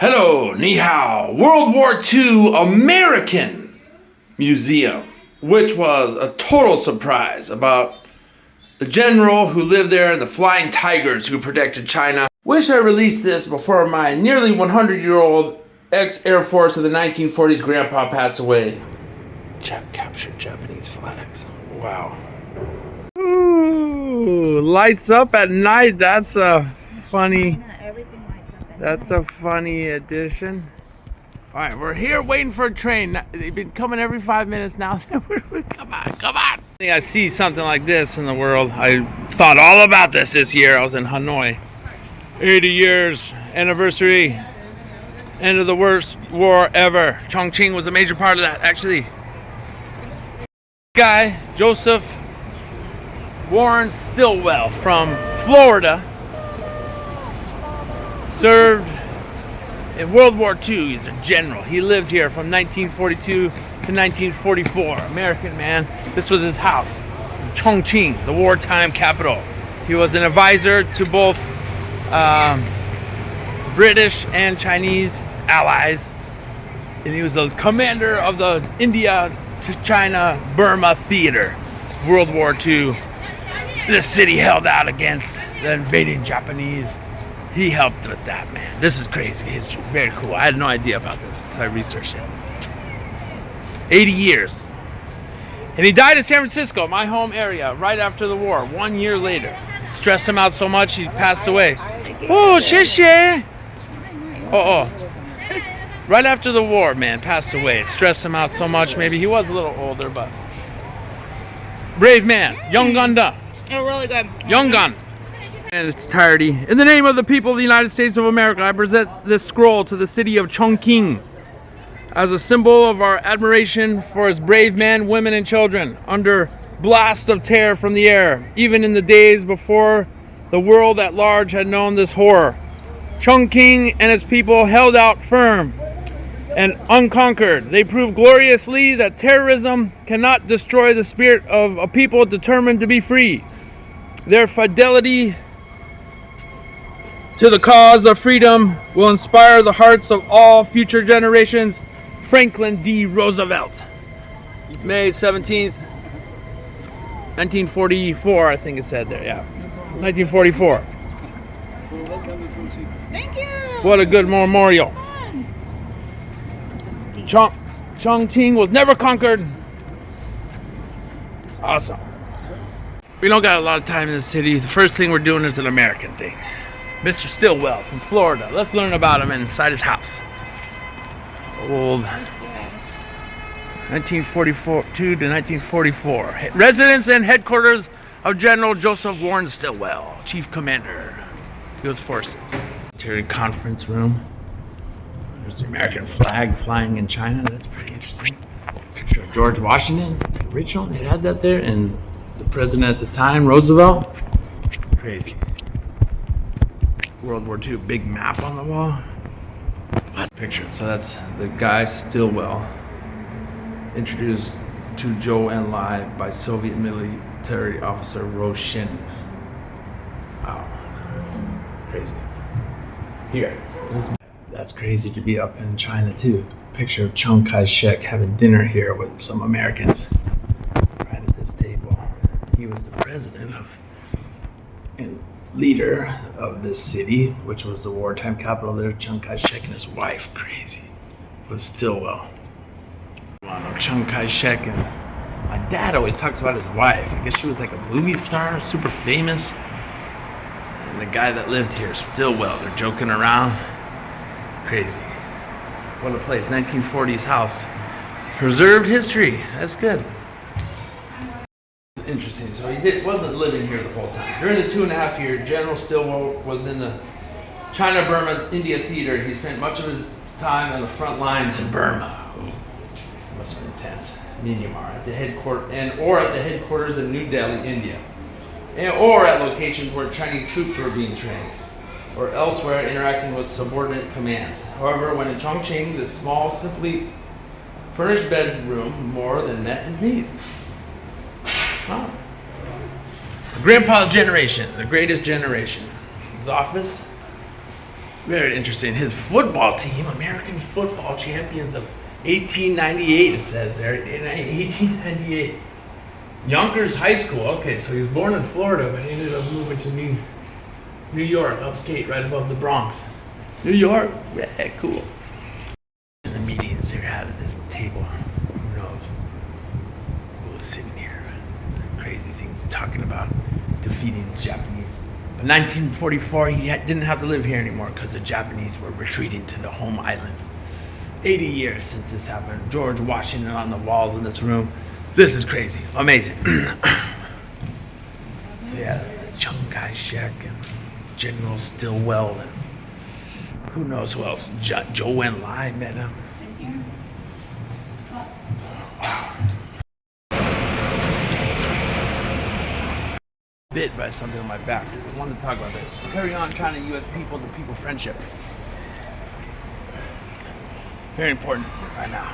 Hello, ni hao, World War II American Museum, which was a total surprise about the general who lived there and the flying tigers who protected China. Wish I released this before my nearly 100-year-old ex-Air Force of the 1940s grandpa passed away. Captured Japanese flags. Wow. Ooh, lights up at night. That's a funny... That's a funny addition. All right, we're here waiting for a train. They've been coming every 5 minutes now. Come on. I think I see something like this in the world. I thought all about this year. I was in Hanoi. 80 years anniversary. End of the worst war ever. Chongqing was a major part of that, actually. Guy, Joseph Warren Stillwell from Florida, served in World War II. He's a general. He lived here from 1942 to 1944. American man. This was his house in Chongqing, the wartime capital. He was an advisor to both British and Chinese allies, and he was the commander of the India to China Burma theater. World War II. This city held out against the invading Japanese. He helped with that, man. This is crazy history. Very cool. I had no idea about this until I researched it. 80 years. And he died in San Francisco, my home area, right after the war, 1 year later. It stressed him out so much, he passed away. Oh, 谢谢. Oh. Right after the war, man, passed away. It stressed him out so much. Maybe he was a little older, but... brave man. Young gun. Oh, really good. Young gun. In its entirety. In the name of the people of the United States of America, I present this scroll to the city of Chongqing as a symbol of our admiration for its brave men, women, and children under blast of terror from the air, even in the days before the world at large had known this horror. Chongqing and its people held out firm and unconquered. They proved gloriously that terrorism cannot destroy the spirit of a people determined to be free. Their fidelity to the cause of freedom will inspire the hearts of all future generations. Franklin D. Roosevelt. May 17th, 1944, I think it said there, yeah. 1944. Thank you. What a good memorial. Chongqing was never conquered. Awesome. We don't got a lot of time in the city. The first thing we're doing is an American thing. Mr. Stillwell from Florida. Let's learn about him inside his house. Old 1942 to 1944. Residence and headquarters of General Joseph Warren Stillwell, Chief Commander, U.S. Forces. Military conference room. There's the American flag flying in China. That's pretty interesting. Picture of George Washington, the original. They had that there. And the president at the time, Roosevelt. Crazy. World War II, big map on the wall. Picture. So that's the guy Stillwell, introduced to Zhou Enlai by Soviet military officer Roshin. Wow. Crazy. Here. That's crazy to be up in China too. Picture of Chiang Kai-shek having dinner here with some Americans right at this table. He was the president of and leader of this city, which was the wartime capital there. Chiang Kai-shek and his wife, crazy, was Stillwell. Chiang Kai-shek, and my dad always talks about his wife. I guess she was like a movie star, super famous. And the guy that lived here, Stillwell, they're joking around. Crazy. What a place. 1940s house. Preserved history. That's good. Interesting. So he wasn't living here the whole time. During the 2.5 years, General Stillwell was in the China, Burma, India theater. He spent much of his time on the front lines in Burma. It must have been intense. Myanmar, at the headquarters in New Delhi, India, or at locations where Chinese troops were being trained, or elsewhere interacting with subordinate commands. However, when in Chongqing, this small, simply furnished bedroom more than met his needs. Huh. Grandpa's generation, the greatest generation. His office, Very interesting. His football team, American football champions of 1898, it says there, in 1898. Yonkers High School. Okay, so he was born in Florida, but he ended up moving to New York, upstate, right above the Bronx. New York? Yeah, cool. In the meetings they had at this table, who knows who was sitting here. Crazy things talking about defeating the Japanese. But 1944, he didn't have to live here anymore because the Japanese were retreating to the home islands. 80 years since this happened. George Washington on the walls in this room. This is crazy. Amazing. Yeah, Chiang Kai-shek and General Stillwell. And who knows who else? Zhou Enlai met him. Wow. Bit by something on my back. I wanted to talk about that. Carry on China, U.S. people to people friendship. Very important right now,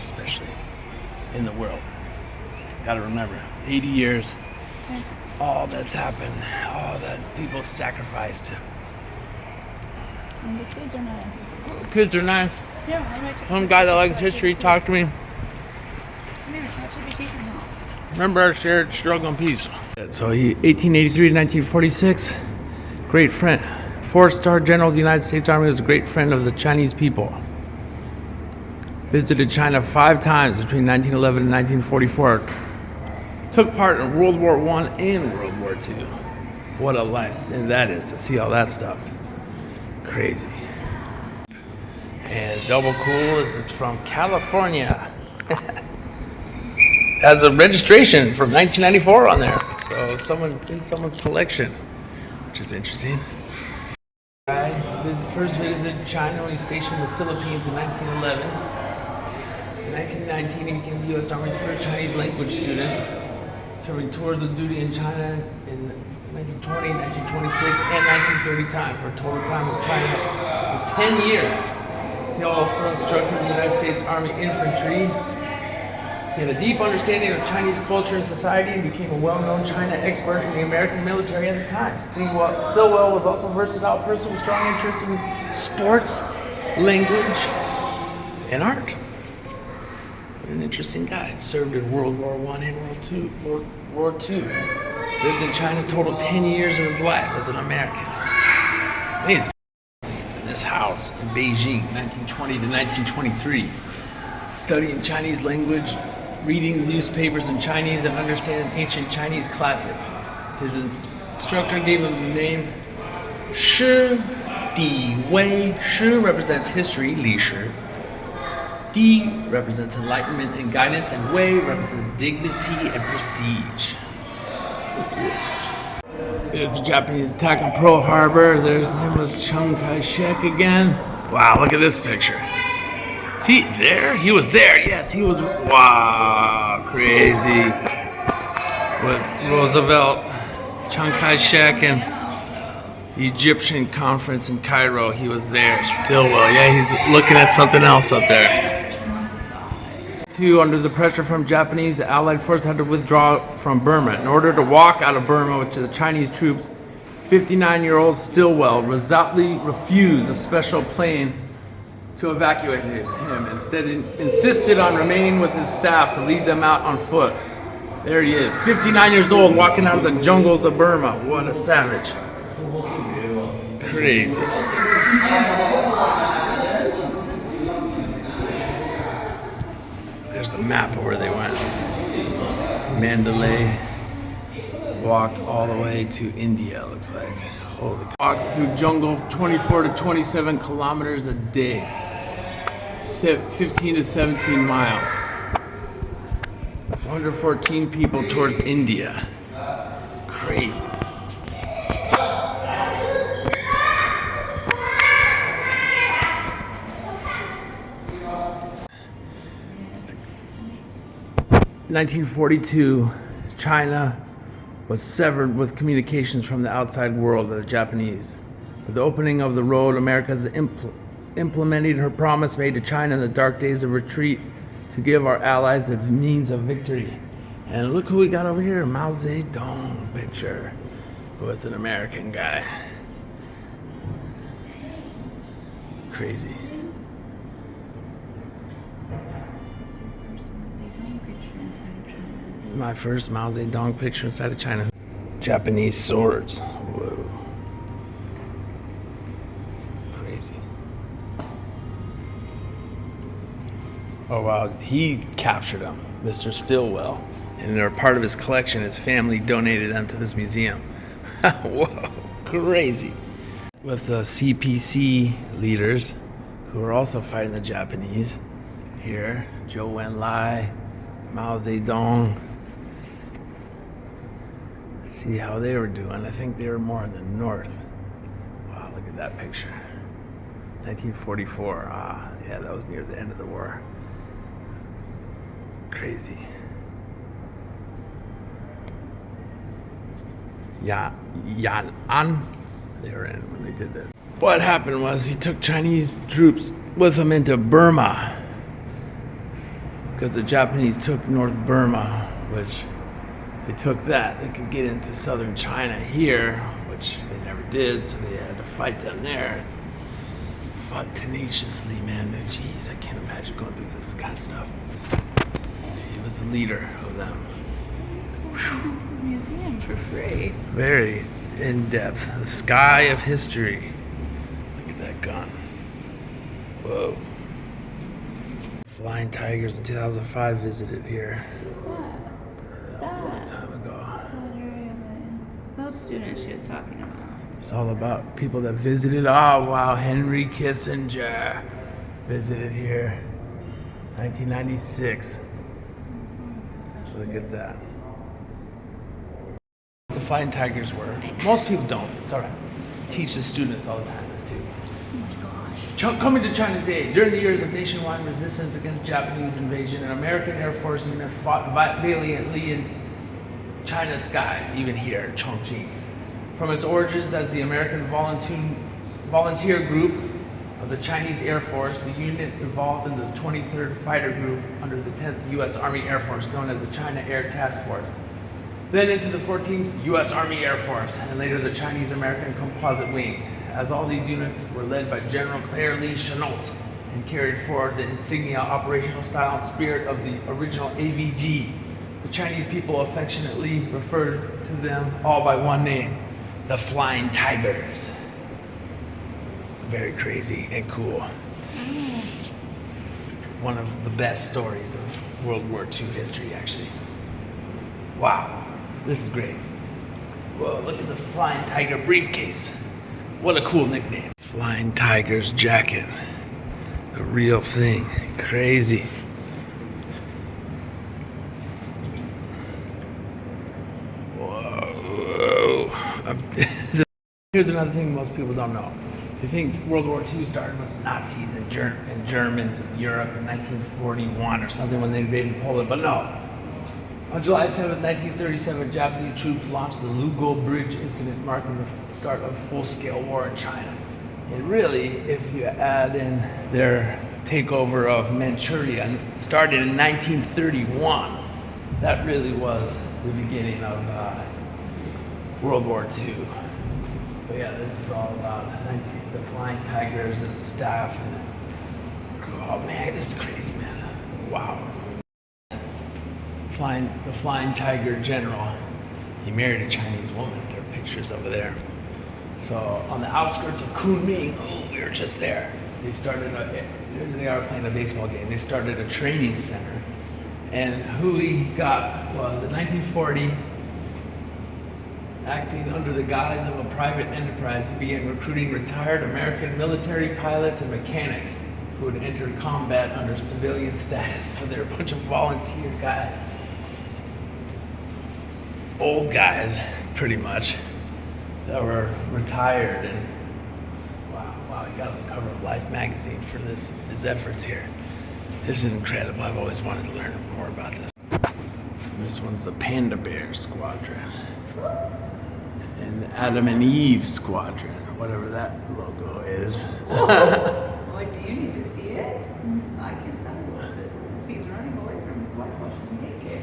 especially in the world. Gotta remember, 80 years, all that's happened, all that people sacrificed. And the kids are nice. Kids are nice. Yeah, Some guy that likes history talked to me. Remember our shared struggle and peace. So he, 1883 to 1946, great friend. 4-star general of the United States Army, was a great friend of the Chinese people. Visited China 5 times between 1911 and 1944. Took part in World War I and World War II. What a life and that is to see all that stuff. Crazy. And double cool is it's from California. Has a registration from 1994 on there. So someone's in someone's collection, which is interesting. I first visited China when he stationed in the Philippines in 1911. In 1919, he became the U.S. Army's first Chinese language student, serving tours of duty in China in 1920, 1926, and 1930 time, for a total time of China of 10 years. He also instructed the United States Army Infantry. He had a deep understanding of Chinese culture and society and became a well-known China expert in the American military at the time. Stillwell was also a versatile person with strong interests in sports, language, and art. What an interesting guy. Served in World War I and World War II. Lived in China total 10 years of his life as an American. Amazing. In this house in Beijing, 1920 to 1923. Studying Chinese language, reading newspapers in Chinese, and understanding ancient Chinese classics. His instructor gave him the name Shi Di Wei. Shi represents history, Li Shi. Di represents enlightenment and guidance, and Wei represents dignity and prestige. There's the Japanese attack on Pearl Harbor. There's him with Chiang Kai-shek again. Wow, look at this picture. See, there? He was there. Yes, he was. Wow, crazy. With Roosevelt, Chiang Kai-shek, and the Egyptian conference in Cairo. He was there. Stillwell. Yeah, he's looking at something else up there. Under the pressure from Japanese, the Allied forces had to withdraw from Burma. In order to walk out of Burma with the Chinese troops, 59-year-old Stillwell resolutely refused a special plane to evacuate him. Instead, insisted on remaining with his staff to lead them out on foot. There he is, 59 years old, walking out of the jungles of Burma. What a savage. Crazy. There's the map of where they went. Mandalay. Walked all the way to India, looks like. Holy. Walked through jungle 24 to 27 kilometers a day. 15 to 17 miles. 114 people towards India. Crazy. In 1942, China was severed with communications from the outside world by the Japanese. With the opening of the road, America has implemented her promise made to China in the dark days of retreat to give our allies a means of victory. And look who we got over here, Mao Zedong picture with an American guy. Crazy. My first Mao Zedong picture inside of China. Japanese swords. Whoa. Crazy. Oh wow, he captured them, Mr. Stillwell. And they're part of his collection. His family donated them to this museum. Whoa, crazy. With the CPC leaders who are also fighting the Japanese. Here, Zhou Enlai, Mao Zedong. See how they were doing. I think they were more in the north. Wow, look at that picture. 1944. Ah, yeah, that was near the end of the war. Crazy. Yan'an, they were in when they did this. What happened was he took Chinese troops with him into Burma because the Japanese took North Burma, which they took that. They could get into southern China here, which they never did, so they had to fight them there. Fought tenaciously, man. Jeez, I can't imagine going through this kind of stuff. He was the leader of them. It's a museum for free. Very in-depth. The sky of history. Look at that gun. Whoa. Flying Tigers in 2005 visited here. That was a long time ago. Those students she was talking about. It's all about people that visited. Oh wow, Henry Kissinger visited here. 1996. Look at that. The Flying Tigers were. Most people don't. It's alright. Teach the students all the time this too. Oh my gosh. Coming to China's aid. During the years of nationwide resistance against Japanese invasion, an American Air Force unit fought valiantly in China's skies, even here in Chongqing. From its origins as the American volunteer group of the Chinese Air Force, the unit evolved into the 23rd Fighter Group under the 10th U.S. Army Air Force, known as the China Air Task Force. Then into the 14th U.S. Army Air Force, and later the Chinese American Composite Wing, as all these units were led by General Claire Lee Chennault and carried forward the insignia, operational style, and spirit of the original AVG. The Chinese people affectionately referred to them all by one name, the Flying Tigers. Very crazy and cool. One of the best stories of World War II history, actually. Wow, this is great. Whoa, look at the Flying Tiger briefcase. What a cool nickname. Flying Tiger's jacket. A real thing. Crazy. Whoa. Here's another thing most people don't know. They think World War II started with the Nazis and Germans in Europe in 1941 or something when they invaded Poland, but no. On July 7, 1937, Japanese troops launched the Lugo Bridge incident, marking the start of full-scale war in China. And really, if you add in their takeover of Manchuria, started in 1931, that really was the beginning of World War II. But yeah, this is all about the Flying Tigers and the staff. And, oh man, this is crazy, man. Wow. The Flying Tiger General, he married a Chinese woman. There are pictures over there. So on the outskirts of Kunming, oh, we were just there. They started, they are playing a baseball game. They started a training center. And who he got was in 1940, acting under the guise of a private enterprise, he began recruiting retired American military pilots and mechanics who had entered combat under civilian status. So they're a bunch of volunteer guys. Old guys, pretty much, that were retired. And wow, he got on the cover of Life magazine for his efforts here. This is incredible. I've always wanted to learn more about this. This one's the Panda Bear Squadron. And the Adam and Eve Squadron, whatever that logo is. Boy, do you need to see it? I can tell you what it is. He's running away from his wife while she's naked.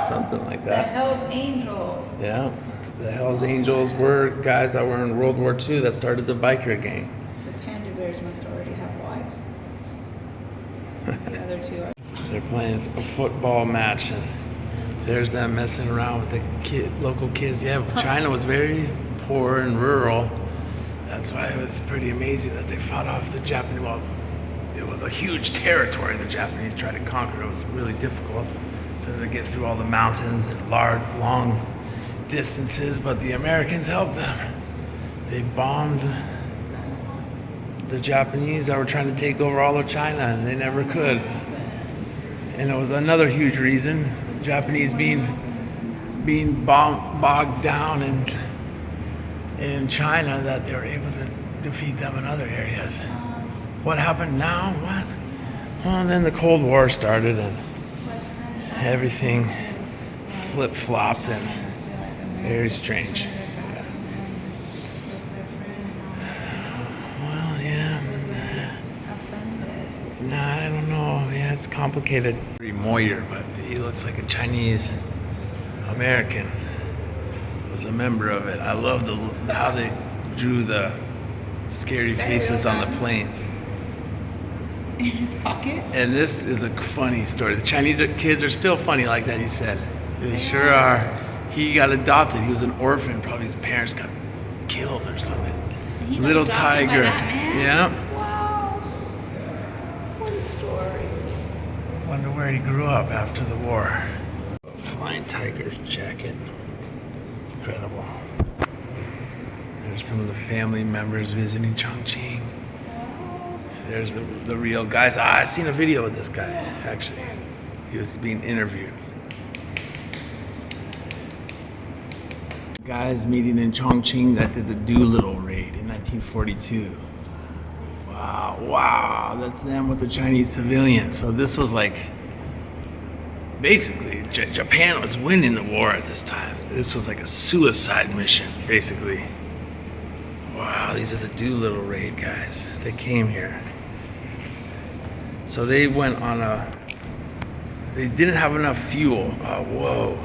Something like The that. Hells Angels. Yeah. The Hells Angels were guys that were in World War II that started the biker gang. The Panda Bears must already The other two are. They're playing a football match, and there's them messing around with the local kids. Yeah, China was very poor and rural. That's why it was pretty amazing that they fought off the Japanese. Well, it was a huge territory the Japanese tried to conquer. It was really difficult. So they get through all the mountains and long distances, but the Americans helped them. They bombed the Japanese that were trying to take over all of China, and they never could. And it was another huge reason, the Japanese being bogged down in China, that they were able to defeat them in other areas. What happened now? What? Well, then the Cold War started, and everything flip-flopped, and very strange. Well, yeah. Nah, I don't know. Yeah, it's complicated. Moyer, but he looks like a Chinese American. Was a member of it. I love how they drew the scary faces on the planes. In his pocket? And this is a funny story. The Chinese kids are still funny like that, he said. They sure are. He got adopted. He was an orphan. Probably his parents got killed or something. Little tiger. Yeah. Wow. What a story. Wonder where he grew up after the war. Flying tiger's jacket. Incredible. There's some of the family members visiting Chongqing. There's the real guys. I've seen a video of this guy, actually. He was being interviewed. Guys meeting in Chongqing that did the Doolittle raid in 1942. Wow, that's them with the Chinese civilians. So this was like, basically, Japan was winning the war at this time. This was like a suicide mission, basically. Wow, these are the Doolittle raid guys. They came here. So they went on they didn't have enough fuel. Whoa.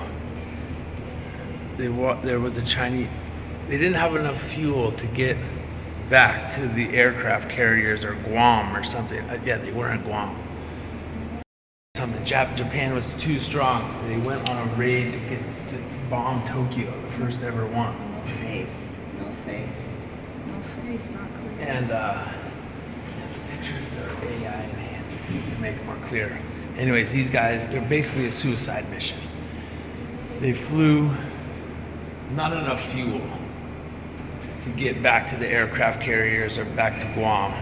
They with the Chinese. They didn't have enough fuel to get back to the aircraft carriers or Guam or something. Yeah, they were in Guam. Something. Japan was too strong. They went on a raid to bomb Tokyo, the first ever one. No face, not clear. And the pictures are AI enhanced. You can make it more clear. Anyways, these guys, they're basically a suicide mission. They flew not enough fuel to get back to the aircraft carriers or back to Guam.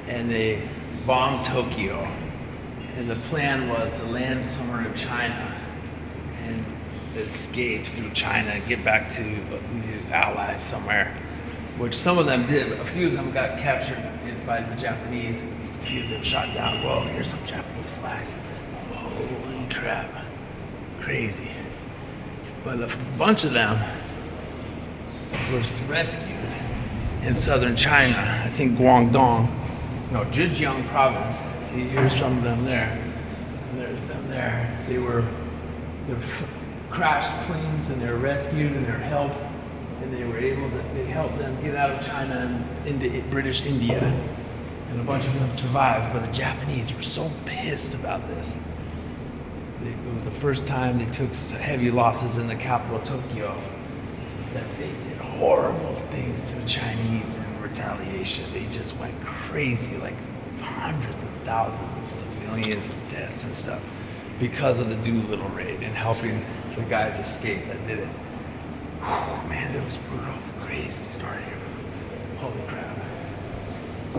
And they bombed Tokyo. And the plan was to land somewhere in China and escape through China and get back to the Allies somewhere, which some of them did. A few of them got captured by the Japanese. A few of them shot down. Whoa, here's some Japanese flags. Holy crap. Crazy. But a bunch of them were rescued in southern China. I think Zhejiang province. See, here's some of them there. And there's them there. They're crashed planes, and they're rescued, and they're helped, and they helped them get out of China and into British India. And a bunch of them survived, but the Japanese were so pissed about this. It was the first time they took heavy losses in the capital, Tokyo, that they did horrible things to the Chinese in retaliation. They just went crazy, like hundreds of thousands of civilians, deaths and stuff, because of the Doolittle raid and helping the guys escape that did it. Whew, man, it was brutal. Crazy story. Holy crap.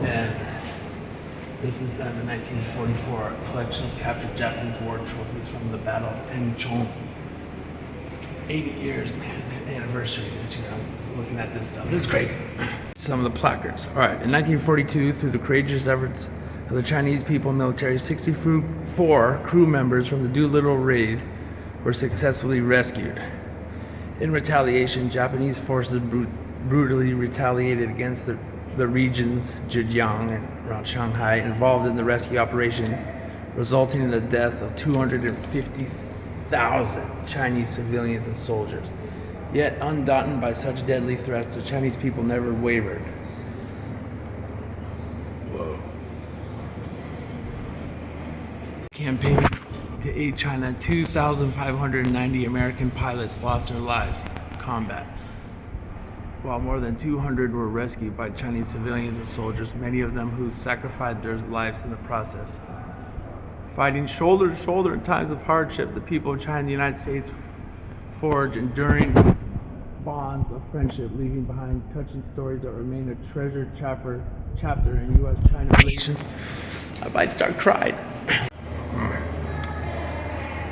And this is them in 1944, a collection of captured Japanese war trophies from the Battle of Tengchong. 80 years, man, anniversary this year. I'm looking at this stuff. This is crazy. Some of the placards. All right, in 1942, through the courageous efforts of the Chinese people military, 64 crew members from the Doolittle raid were successfully rescued. In retaliation, Japanese forces brutally retaliated against the regions, Zhejiang and around Shanghai, involved in the rescue operations, resulting in the deaths of 250,000 Chinese civilians and soldiers. Yet, undaunted by such deadly threats, the Chinese people never wavered. Whoa. Campaign to aid China, 2,590 American pilots lost their lives in combat, while more than 200 were rescued by Chinese civilians and soldiers, many of them who sacrificed their lives in the process. Fighting shoulder to shoulder in times of hardship, the people of China and the United States forged enduring bonds of friendship, leaving behind touching stories that remain a treasured chapter in U.S.-China relations. I might start crying.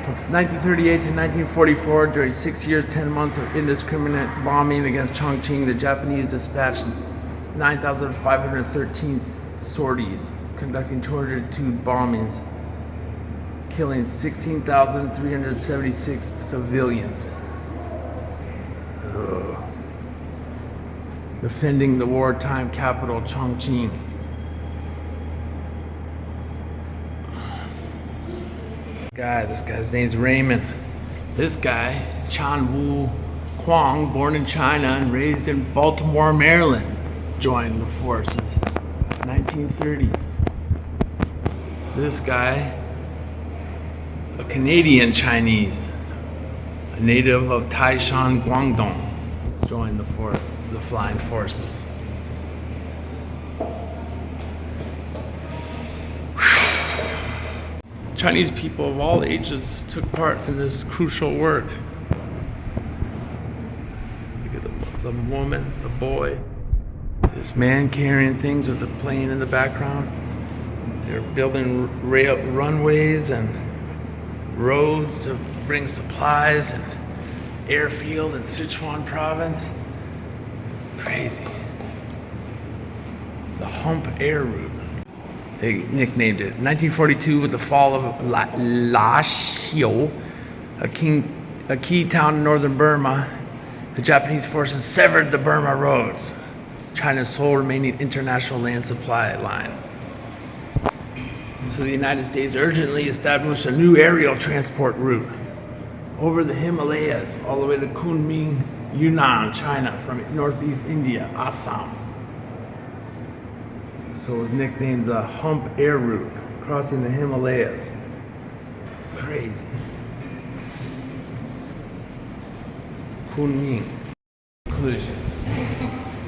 From 1938 to 1944, during 6 years, 10 months of indiscriminate bombing against Chongqing, the Japanese dispatched 9,513 sorties, conducting 202 bombings, killing 16,376 civilians. Defending the wartime capital, Chongqing. This guy's name's Raymond. This guy, Chan Wu Kwang, born in China and raised in Baltimore, Maryland, joined the forces 1930s. This guy, a Canadian Chinese, a native of Taishan, Guangdong, joined the flying forces. Chinese people of all ages took part in this crucial work. Look at the woman, the boy, this man carrying things with the plane in the background. They're building runways and roads to bring supplies and airfield in Sichuan province. Crazy. The Hump Air Route. They nicknamed it. In 1942, with the fall of La Xiu, a key town in northern Burma, the Japanese forces severed the Burma roads, China's sole remaining international land supply line. So the United States urgently established a new aerial transport route over the Himalayas, all the way to Kunming, Yunnan, China, from northeast India, Assam. So it was nicknamed the Hump Air Route, crossing the Himalayas. Crazy. Kunming. Conclusion.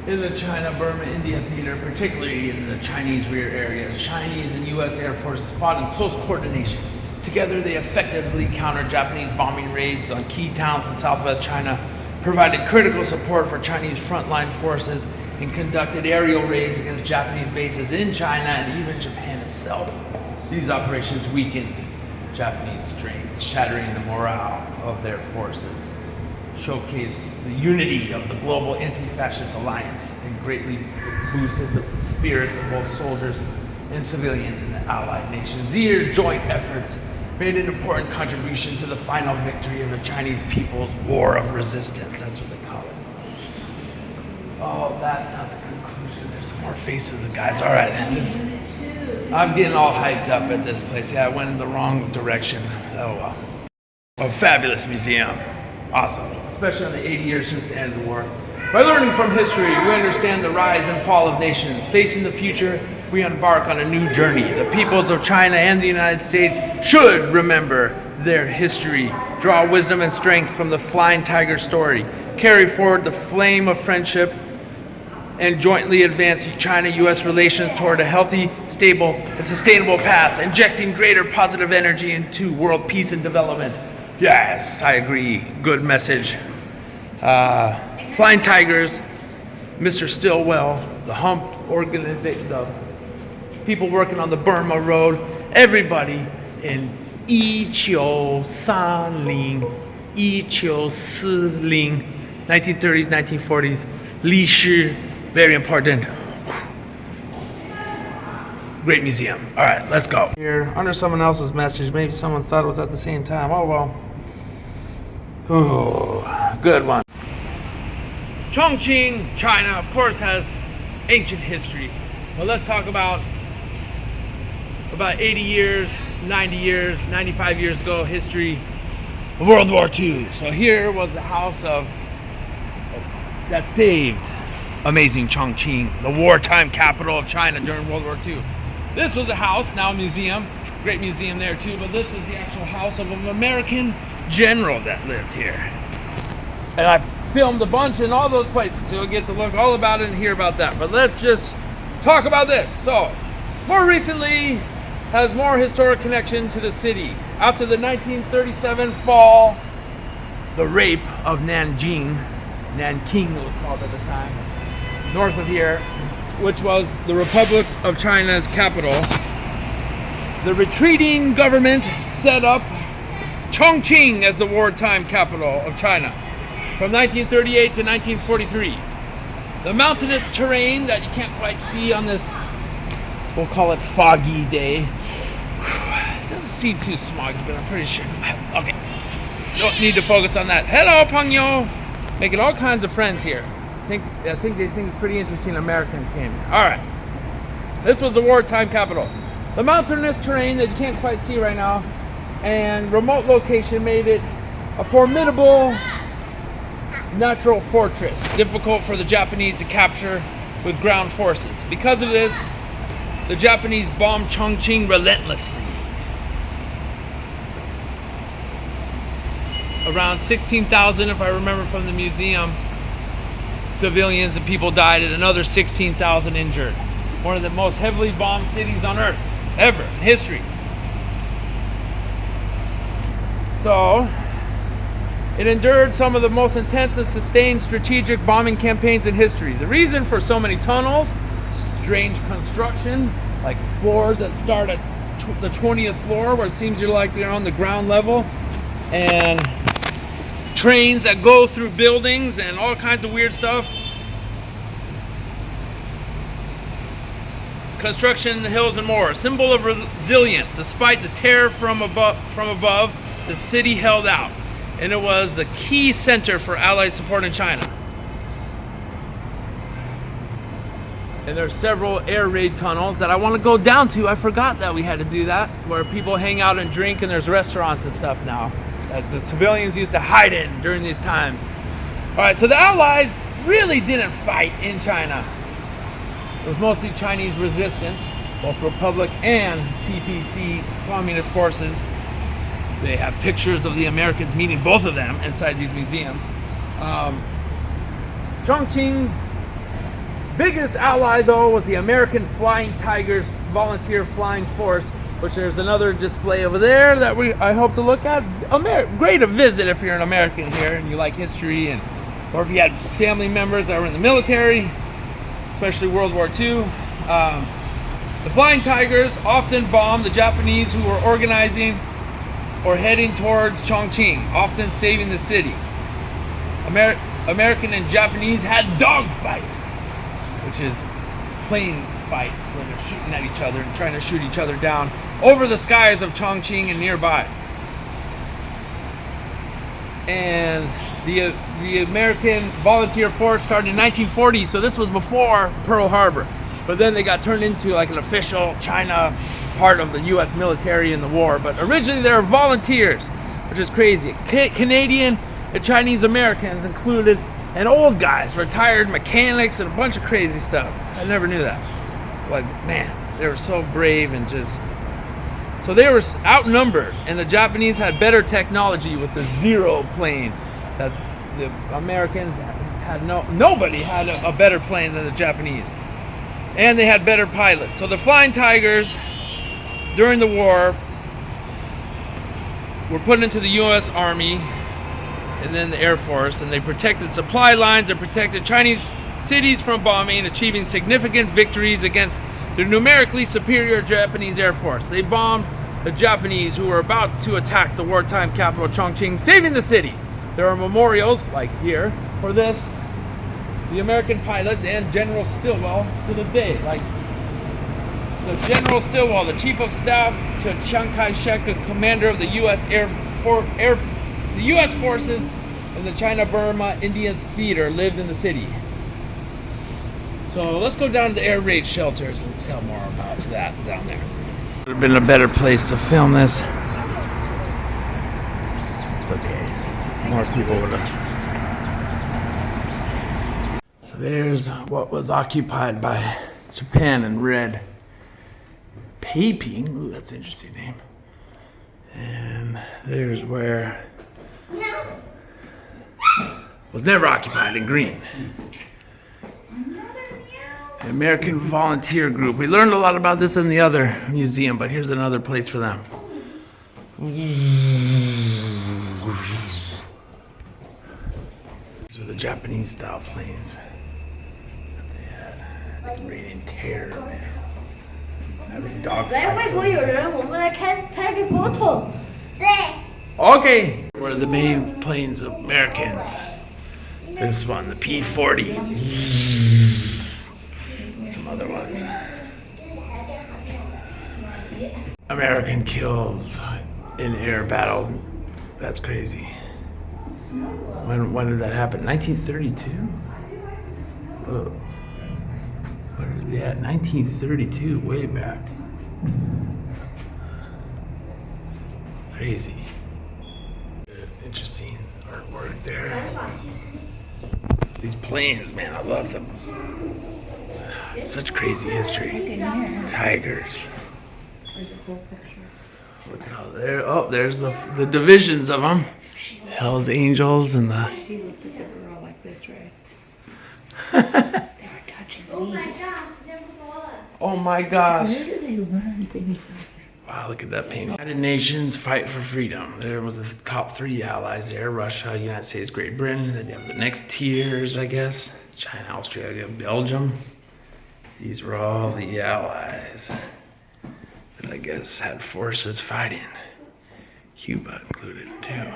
In the China-Burma-India theater, particularly in the Chinese rear areas, Chinese and U.S. Air Forces fought in close coordination. Together, they effectively countered Japanese bombing raids on key towns in southwest China, provided critical support for Chinese frontline forces, and conducted aerial raids against Japanese bases in China and even Japan itself. These operations weakened Japanese strength, shattering the morale of their forces, showcased the unity of the global anti-fascist alliance, and greatly boosted the spirits of both soldiers and civilians in the allied nations. Their joint efforts made an important contribution to the final victory of the Chinese people's war of resistance. That's what they call it. Oh, that's not the conclusion. There's some more faces of guys. All right. I'm getting all hyped up at this place. Yeah, I went in the wrong direction. Oh, well. A fabulous museum. Awesome. Especially in the 80 years since the end of the war. By learning from history, we understand the rise and fall of nations. Facing the future, we embark on a new journey. The peoples of China and the United States should remember their history, draw wisdom and strength from the Flying Tiger story, carry forward the flame of friendship, and jointly advance China-U.S. relations toward a healthy, stable, and sustainable path, injecting greater positive energy into world peace and development. Yes, I agree. Good message. Flying Tigers, Mr. Stillwell, the Hump organization, the people working on the Burma Road, everybody in Yiqiu Sanling, Yiqiu Siling, 1930s, 1940s, Li Shi. Very important. Great museum. All right, let's go. Here, under someone else's message, maybe someone thought it was at the same time. Oh, well. Oh, good one. Chongqing, China, of course, has ancient history. Well, let's talk about 80 years, 90 years, 95 years ago, history of World War II. So here was the house that saved amazing Chongqing, the wartime capital of China during World War II. This was a house, now a museum. Great museum there too, but this was the actual house of an American general that lived here. And I filmed a bunch in all those places, so you'll get to look all about it and hear about that. But let's just talk about this. So, more recently, has more historic connection to the city. After the 1937 fall, the rape of Nanjing it was called at the time, north of here, which was the Republic of China's capital, the retreating government set up Chongqing as the wartime capital of China from 1938 to 1943. The mountainous terrain that you can't quite see on this, we'll call it foggy day. It doesn't seem too smoggy, but I'm pretty sure. Okay, don't need to focus on that. Hello, Pangyo. Making all kinds of friends here. I think they think it's pretty interesting Americans came here. All right, this was the wartime capital. The mountainous terrain that you can't quite see right now and remote location made it a formidable natural fortress, difficult for the Japanese to capture with ground forces. Because of this, the Japanese bombed Chongqing relentlessly. Around 16,000, if I remember from the museum, civilians and people died, and another 16,000 injured. One of the most heavily bombed cities on earth ever in history. So, it endured some of the most intense and sustained strategic bombing campaigns in history. The reason for so many tunnels, strange construction, like floors that start at the 20th floor, where it seems you're on the ground level, and trains that go through buildings and all kinds of weird stuff. Construction in the hills and more. A symbol of resilience. Despite the terror from above, the city held out, and it was the key center for Allied support in China. And there are several air raid tunnels that I want to go down to. I forgot that we had to do that, where people hang out and drink, and there's restaurants and stuff now that the civilians used to hide in during these times. All right, so the Allies really didn't fight in China. It was mostly Chinese resistance, both Republic and CPC communist forces. They have pictures of the Americans meeting both of them inside these museums. Chongqing biggest ally, though, was the American Flying Tigers Volunteer Flying Force, which there's another display over there that I hope to look at. Great to visit if you're an American here and you like history, or if you had family members that were in the military, especially World War II. The Flying Tigers often bombed the Japanese who were organizing or heading towards Chongqing, often saving the city. American and Japanese had dogfights, which is plane fights where they're shooting at each other and trying to shoot each other down over the skies of Chongqing and nearby. And the American Volunteer Force started in 1940, so this was before Pearl Harbor. But then they got turned into like an official China part of the U.S. military in the war. But originally they were volunteers, which is crazy. Canadian and Chinese Americans included, and old guys, retired mechanics, and a bunch of crazy stuff. I never knew that. Like, man, they were so brave and just... So they were outnumbered, and the Japanese had better technology with the Zero plane. That the Americans had nobody had a better plane than the Japanese. And they had better pilots. So the Flying Tigers, during the war, were put into the U.S. Army and then the Air Force, and they protected supply lines and protected Chinese cities from bombing, achieving significant victories against the numerically superior Japanese Air Force. They bombed the Japanese who were about to attack the wartime capital Chongqing, saving the city. There are memorials, like here, for this, the American pilots and General Stillwell to this day. Like the General Stillwell, the Chief of Staff to Chiang Kai-shek, the commander of the U.S. the U.S. forces in the China-Burma Indian Theater, lived in the city. So let's go down to the air raid shelters and tell more about that down there. Would have been a better place to film this. It's okay. More people would have. So there's what was occupied by Japan in red. Taiping. Ooh, that's an interesting name. And there's where was never occupied in green. The American Volunteer Group. We learned a lot about this in the other museum, but here's another place for them. These were the Japanese style planes that they had. Raining terror, man. Having dogfights. Okay. Were the main planes of Americans. This one, the P-40. Some other ones. American killed in air battle. That's crazy. When did that happen? 1932? Oh. Yeah, 1932, way back. Crazy. Interesting artwork there. These planes, man, I love them. Such crazy history. Tigers. There's a cool picture. Look at all there. Oh, there's the divisions of them. Hell's Angels and the. He looked at the girl like this, right? They were touching leaves. Oh my gosh. Where do they learn things? Wow, look at that painting. United Nations fight for freedom. There was the top 3 allies there: Russia, United States, Great Britain. Then you have the next tiers, I guess: China, Australia, Belgium. These were all the allies that I guess had forces fighting. Cuba included too.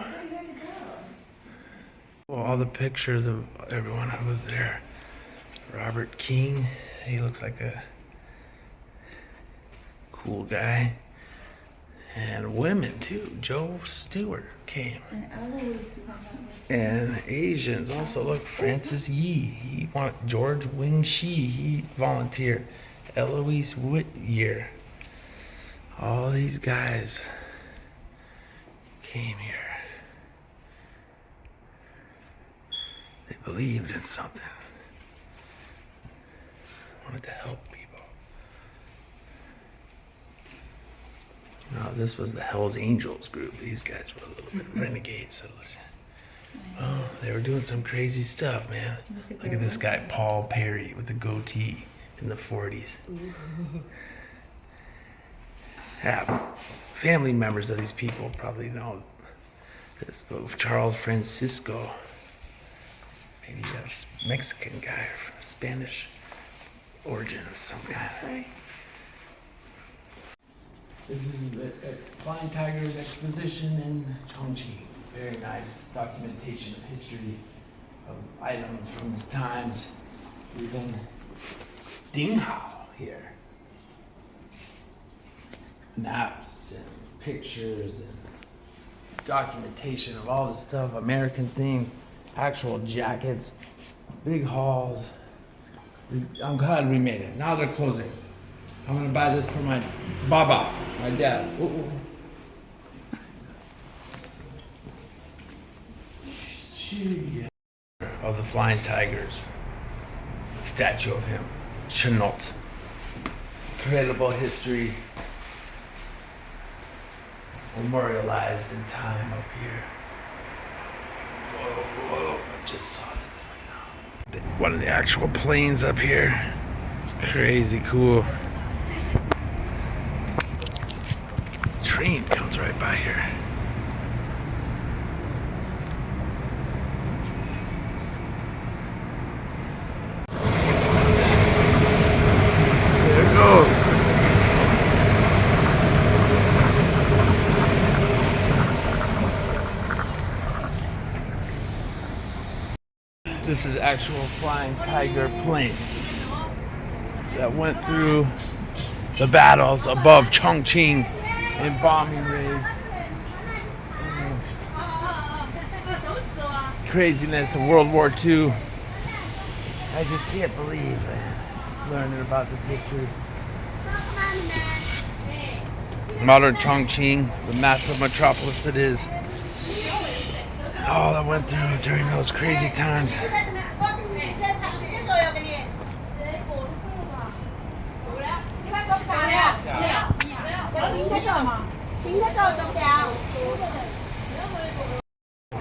Well, all the pictures of everyone who was there. Robert King, he looks like a cool guy. And women too. Joe Stewart came. And Eloise is on that list. And Asians also. Look, Francis Yi. George Wing Shi. He volunteered. Eloise Whittier. All these guys came here. They believed in something. Wanted to help people. No, this was the Hell's Angels group. These guys were a little bit renegades. So listen. Oh, they were doing some crazy stuff, man. Look at this guy, Paul Perry, with the goatee in the 40s. Yeah, family members of these people probably know this, but Charles Francisco, maybe a Mexican guy or Spanish origin of some kind. Sorry. This is the Flying Tigers exposition in Chongqing. Very nice documentation of history, of items from these times. Even Ding Hao here. Maps and pictures and documentation of all this stuff, American things, actual jackets, big hauls. I'm glad we made it. Now they're closing. I'm gonna buy this for my baba, my dad. Ooh. Of the Flying Tigers. Statue of him. Chenot. Incredible history. Memorialized in time up here. Whoa, I just saw this right now. One of the actual planes up here. Crazy cool. Train comes right by here. There it goes. This is actual Flying Tiger plane that went through the battles above Chongqing in bombing raids. Craziness of World War II. I just can't believe, man, learning about this history. Modern Chongqing, the massive metropolis it is. All that went through during those crazy times.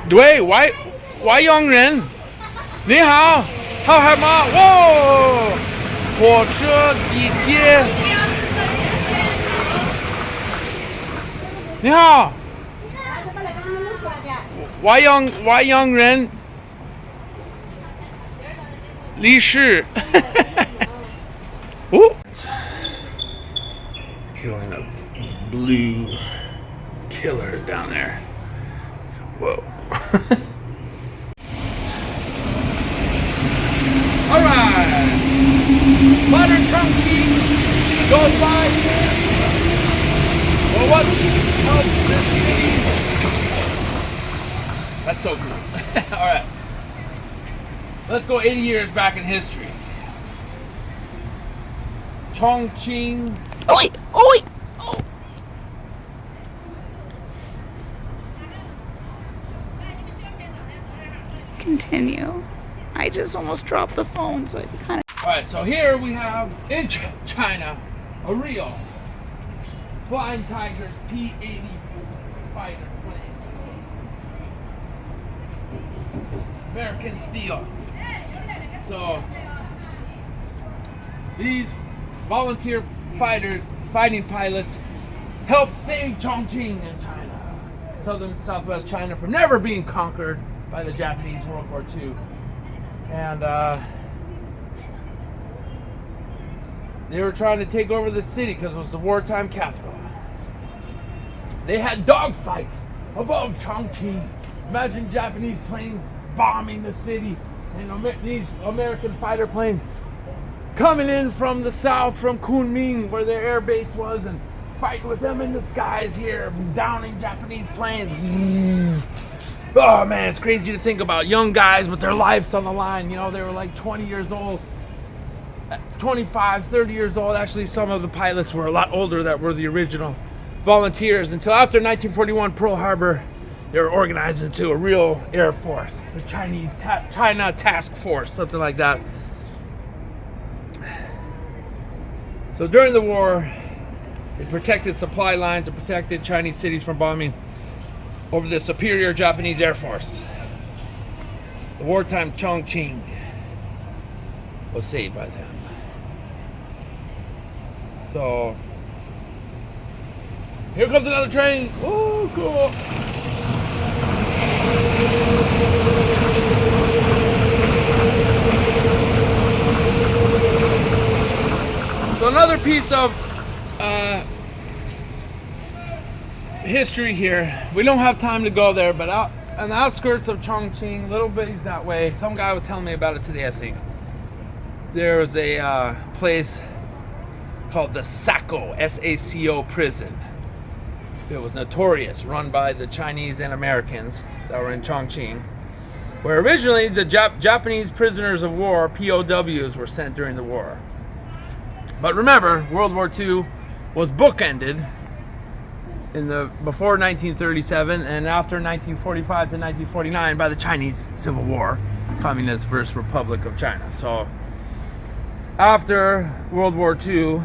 对，外洋人，你好，好海吗？哇，火车地铁，你好，外洋人，历史，哦 killing a blue killer down there. Whoa. All right. Modern Chongqing goes by. Well, what's up this city? That's so cool. All right. Let's go 80 years back in history. Chongqing. Oi! Oi! Oh. Continue. I just almost dropped the phone, so it kind of. All right, so here we have in China a real Flying Tigers P-80 fighter plane, American steel. So these volunteer fighting pilots helped save Chongqing in China, southern southwest China, from never being conquered by the Japanese in World War II. And they were trying to take over the city because it was the wartime capital. They had dogfights above Chongqing. Imagine Japanese planes bombing the city, and these American fighter planes coming in from the south, from Kunming, where their air base was, and fighting with them in the skies here, downing Japanese planes. Oh man, it's crazy to think about young guys with their lives on the line. You know, they were like 20 years old, 25, 30 years old. Actually, some of the pilots were a lot older that were the original volunteers. Until after 1941 Pearl Harbor, they were organized into a real air force, the China Task Force, something like that. So during the war, they protected supply lines and protected Chinese cities from bombing over the superior Japanese Air Force. The wartime Chongqing was saved by them. So here comes another train. Oh, cool. So another piece of history here. We don't have time to go there, but out on the outskirts of Chongqing, little bitties that way. Some guy was telling me about it today, I think. There was a place called the Sacco, S-A-C-O prison. It was notorious, run by the Chinese and Americans that were in Chongqing, where originally the Japanese prisoners of war, POWs, were sent during the war. But remember, World War II was bookended before 1937 and after 1945 to 1949 by the Chinese Civil War, Communist First Republic of China. So after World War II,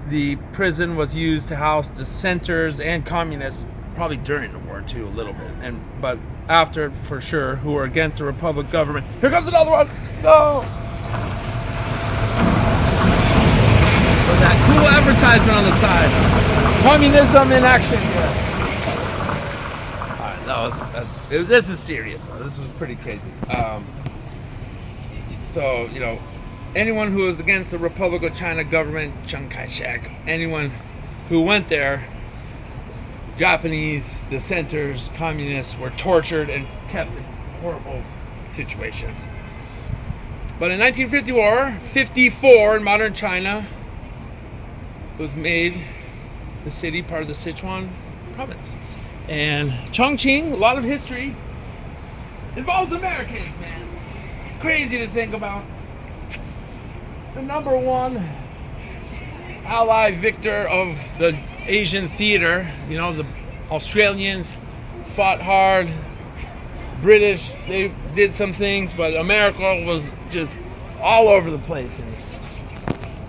the prison was used to house dissenters and communists, probably during the war too, a little bit, but after, for sure, who were against the Republic government. Here comes another one. No. That cool advertisement on the side. Communism in action here. Alright, this is serious. This was pretty crazy. So, you know, anyone who was against the Republic of China government, Chiang Kai-shek, anyone who went there, Japanese dissenters, communists, were tortured and kept in horrible situations. But in 1954, in modern China, was made the city part of the Sichuan province. And Chongqing, a lot of history, involves Americans, man. Crazy to think about. The number one ally victor of the Asian theater, you know, the Australians fought hard, British, they did some things, but America was just all over the place. And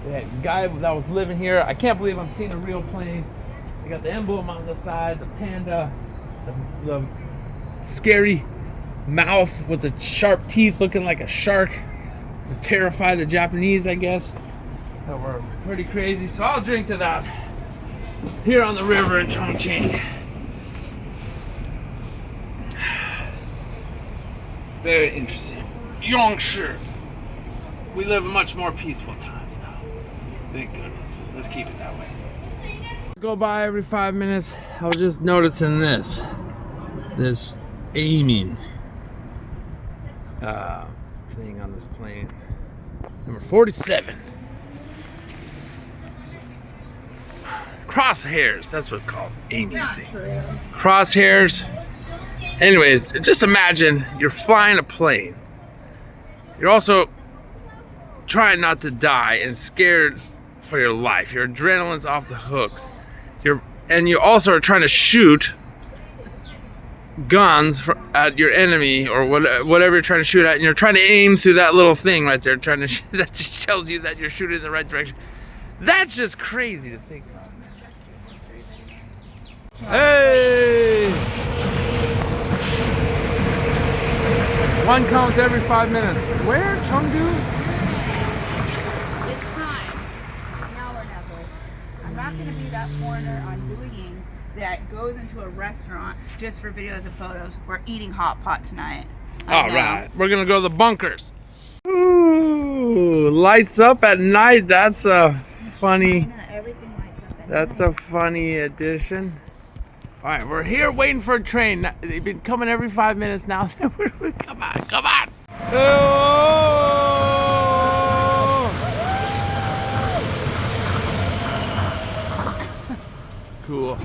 The guy that was living here. I can't believe I'm seeing a real plane. They got the emblem on the side, the panda, the scary mouth with the sharp teeth looking like a shark to terrify the Japanese, I guess. That were pretty crazy. So I'll drink to that here on the river in Chongqing. Very interesting. Yongshi. We live in much more peaceful times now. Thank goodness. Let's keep it that way. Go by every 5 minutes. I was just noticing this aiming thing on this plane. Number 47. Crosshairs. That's what it's called. Aiming thing. Crosshairs. Anyways, just imagine you're flying a plane. You're also trying not to die and scared for your life. Your adrenaline's off the hooks. And you also are trying to shoot guns at your enemy or whatever you're trying to shoot at, and you're trying to aim through that little thing right there, that just tells you that you're shooting in the right direction. That's just crazy to think about. Hey! One comes every 5 minutes. Where? Chengdu? It's time. Now or never. I'm not going to be that foreigner on Douyin that goes into a restaurant just for videos and photos. We're eating hot pot tonight. All right. We're going to go to the bunkers. Ooh, lights up at night. That's a funny. Everything lights up at That's night. a funny addition. All right, we're here waiting for a train. They've been coming every 5 minutes now. Come on, come on. Oh! Cool.